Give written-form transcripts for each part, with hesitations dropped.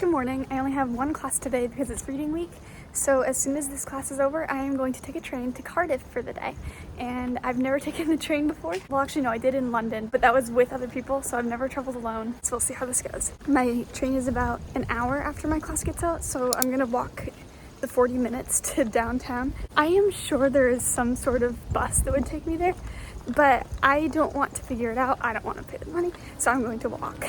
Good morning. I only have one class today because it's reading week. So as soon as this class is over, I am going to take a train to Cardiff for the day. And I've never taken the train before. Well, actually, no, I did in London, but that was with other people, so I've never traveled alone. So we'll see how this goes. My train is about an hour after my class gets out, so I'm gonna walk the 40 minutes to downtown. I am sure there is some sort of bus that would take me there, but I don't want to figure it out. I don't want to pay the money, so I'm going to walk.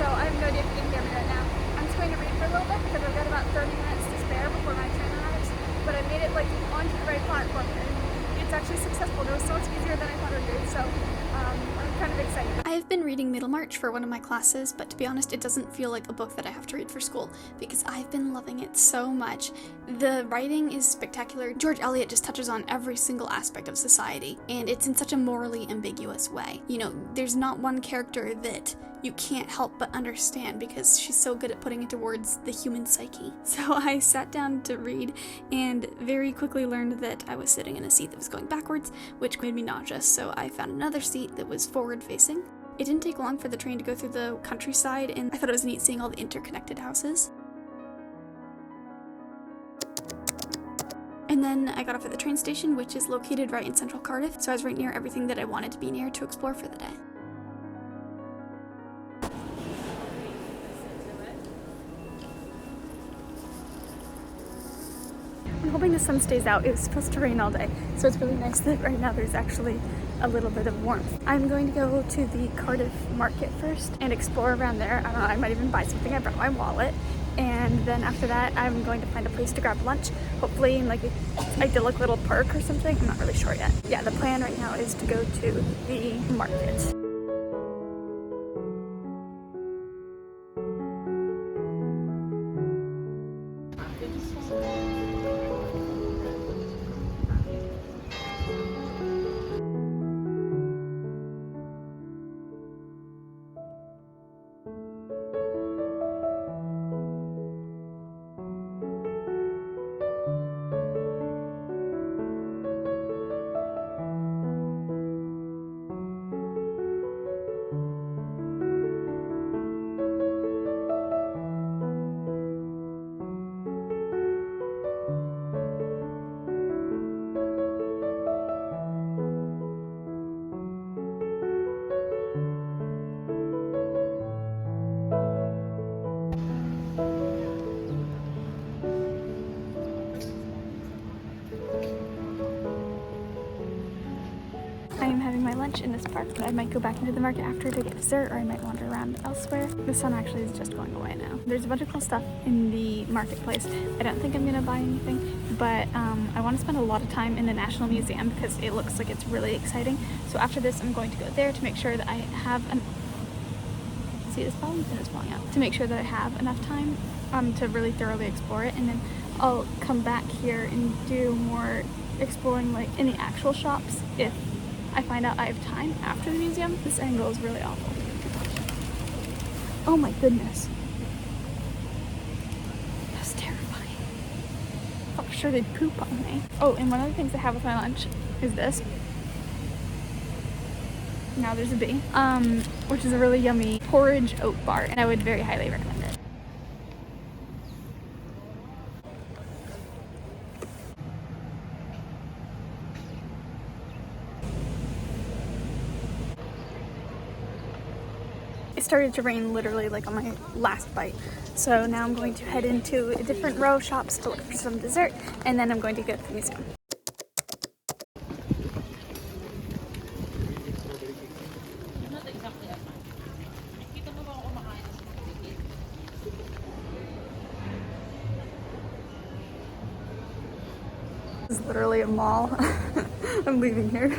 So I have no idea if you can hear me right now. I'm just going to read for a little bit because I've got about 30 minutes to spare before my train arrives. But I made it like onto the right platform and it's actually successful. It was so much easier than I thought it would be. So I'm kind of excited. I have been reading Middlemarch for one of my classes, but to be honest, it doesn't feel like a book that I have to read for school because I've been loving it so much. The writing is spectacular. George Eliot just touches on every single aspect of society, and it's in such a morally ambiguous way. You know, there's not one character that you can't help but understand because she's so good at putting into words the human psyche. So I sat down to read and very quickly learned that I was sitting in a seat that was going backwards, which made me nauseous, so I found another seat that was forward facing. It didn't take long for the train to go through the countryside, and I thought it was neat seeing all the interconnected houses. And then I got off at the train station, which is located right in central Cardiff, so I was right near everything that I wanted to be near to explore for the day. I'm hoping the sun stays out. It was supposed to rain all day, so it's really nice that right now there's actually a little bit of warmth. I'm going to go to the Cardiff market first and explore around there. I don't know, I might even buy something. I brought my wallet. And then after that, I'm going to find a place to grab lunch, hopefully in like an idyllic little park or something. I'm not really sure yet. Yeah, the plan right now is to go to the market. I am having my lunch in this park, but I might go back into the market after to get dessert, or I might wander around elsewhere. The sun actually is just going away now. There's a bunch of cool stuff in the marketplace. I don't think I'm gonna buy anything, but I want to spend a lot of time in the National Museum because it looks like it's really exciting. So after this, I'm going to go there to make sure that I have an... See this problem? It's falling out. To make sure that I have enough time to really thoroughly explore it, and then I'll come back here and do more exploring like in the actual shops if I find out I have time after the museum. This angle is really awful. Oh my goodness. That's terrifying. Oh, sure they'd poop on me. Oh, and one of the things I have with my lunch is this. Now there's a bee, which is a really yummy porridge oat bar, and I would very highly recommend it. It started to rain literally like on my last bite. So now I'm going to head into a different row of shops to look for some dessert, and then I'm going to go to the museum. This is literally a mall. I'm leaving here.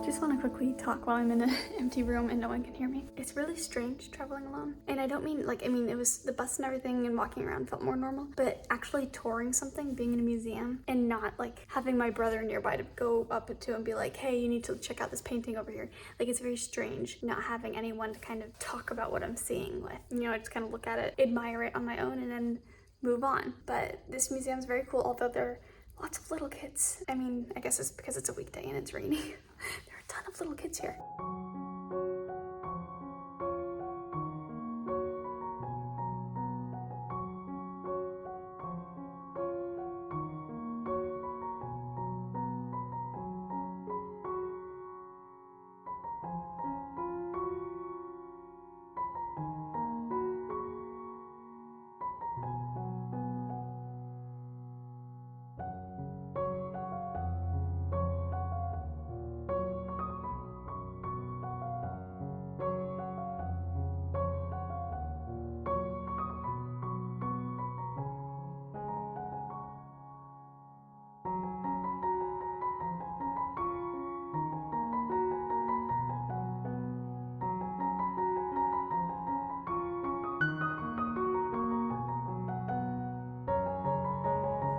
Just want to quickly talk while I'm in an empty room and no one can hear me. It's really strange traveling alone. And I don't mean like, it was the bus and everything and walking around felt more normal, but actually touring something, being in a museum and not like having my brother nearby to go up to and be like, hey, you need to check out this painting over here. Like, it's very strange not having anyone to kind of talk about what I'm seeing with. You know, I just kind of look at it, admire it on my own, and then move on. But this museum's very cool, although there are lots of little kids. I mean, I guess it's because it's a weekday and it's rainy. There are a ton of little kids here.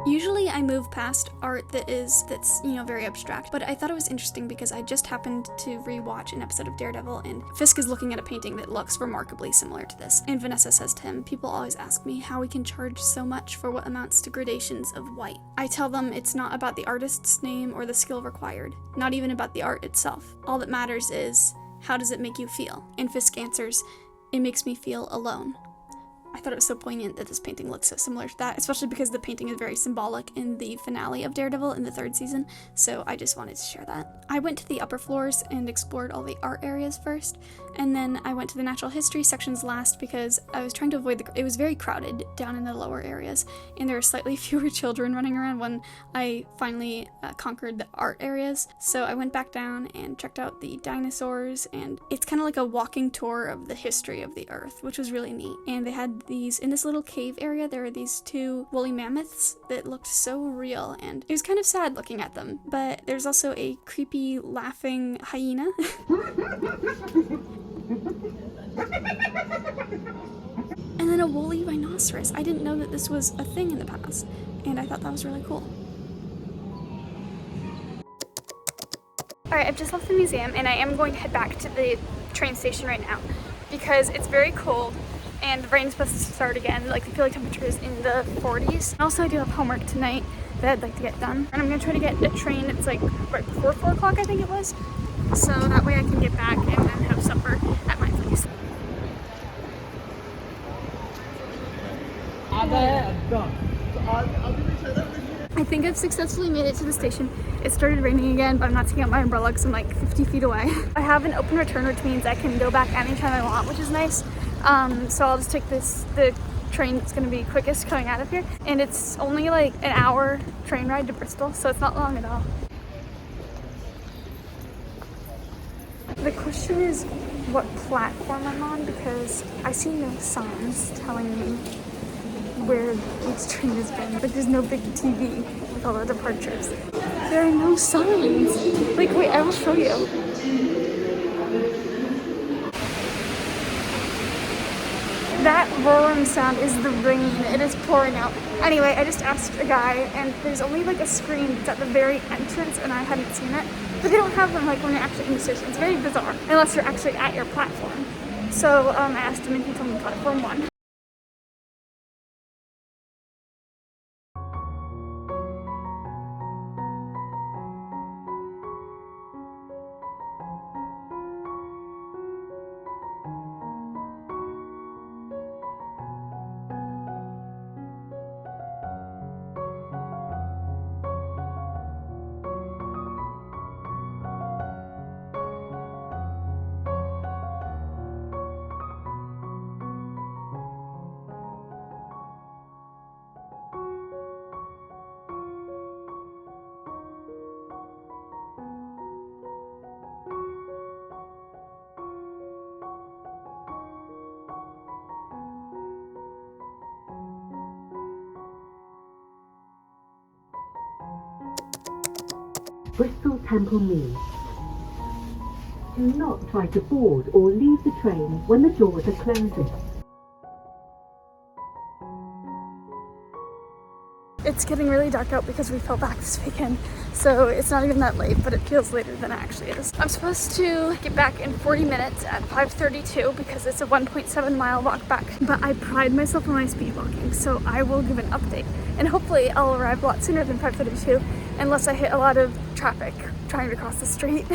Usually I move past art that's very abstract, but I thought it was interesting because I just happened to rewatch an episode of Daredevil, and Fisk is looking at a painting that looks remarkably similar to this. And Vanessa says to him, people always ask me how we can charge so much for what amounts to gradations of white. I tell them it's not about the artist's name or the skill required, not even about the art itself. All that matters is, how does it make you feel? And Fisk answers, it makes me feel alone. I thought it was so poignant that this painting looks so similar to that, especially because the painting is very symbolic in the finale of Daredevil in the 3rd season, so I just wanted to share that. I went to the upper floors and explored all the art areas first, and then I went to the natural history sections last because I was trying to avoid it was very crowded down in the lower areas, and there were slightly fewer children running around when I finally conquered the art areas. So I went back down and checked out the dinosaurs, and it's kind of like a walking tour of the history of the Earth, which was really neat. And they had in this little cave area, there were these 2 woolly mammoths that looked so real, and it was kind of sad looking at them, but there's also a creepy laughing hyena. And then a woolly rhinoceros. I didn't know that this was a thing in the past, and I thought that was really cool. Alright, I've just left the museum, and I am going to head back to the train station right now because it's very cold and the rain's supposed to start again. Like, I feel like temperature is in the 40s. Also, I do have homework tonight that I'd like to get done, and I'm gonna try to get a train. It's like right before 4 o'clock, I think it was, so that way I can get back and then have supper at my place. I think I've successfully made it to the station. It started raining again, but I'm not taking out my umbrella because I'm like 50 feet away. I have an open return, which means I can go back anytime I want, which is nice. So I'll just take the train that's going to be quickest coming out of here, and it's only like an hour train ride to Bristol, so it's not long at all. The question is what platform I'm on, because I see no signs telling me where each train has been. Like there's no big TV with all the departures. There are no signs. Like wait, I will show you. That roaring sound is the rain. It is pouring out. Anyway, I just asked a guy, and there's only like a screen that's at the very entrance, and I hadn't seen it. But they don't have them like when you're actually in the station. It's very bizarre, unless you're actually at your platform. So I asked him, and he told me platform 1. Bristol Temple Mews. Do not try to board or leave the train when the doors are closing. It's getting really dark out because we fell back this weekend, so it's not even that late, but it feels later than it actually is. I'm supposed to get back in 40 minutes at 5:32 because it's a 1.7 mile walk back, but I pride myself on my speed walking, so I will give an update. And hopefully I'll arrive a lot sooner than 5:32 unless I hit a lot of traffic trying to cross the street.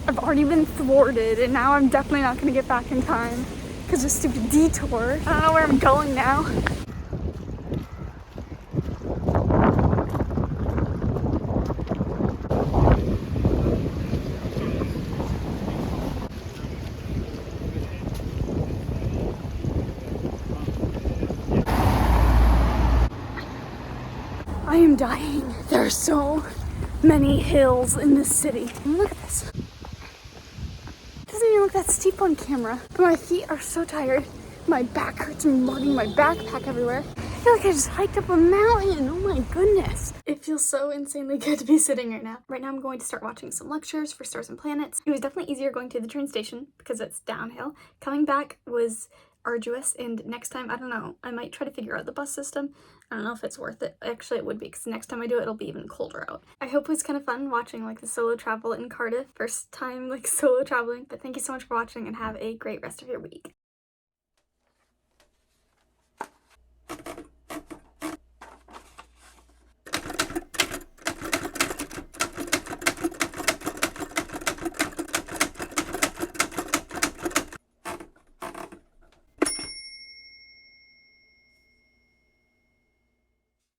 I've already been thwarted and now I'm definitely not gonna get back in time because of a stupid detour. I don't know where I'm going now. I am dying. There are so many hills in this city. Look at this. It doesn't even look that steep on camera. But my feet are so tired. My back hurts from lugging my backpack everywhere. I feel like I just hiked up a mountain. Oh my goodness. It feels so insanely good to be sitting right now. Right now I'm going to start watching some lectures for Stars and Planets. It was definitely easier going to the train station because it's downhill. Coming back was arduous, and next time, I don't know, I might try to figure out the bus system. I don't know if it's worth it. Actually, it would be, because next time I do it, it'll be even colder out. I hope it was kind of fun watching like the solo travel in Cardiff. First time like solo traveling, but thank you so much for watching and have a great rest of your week.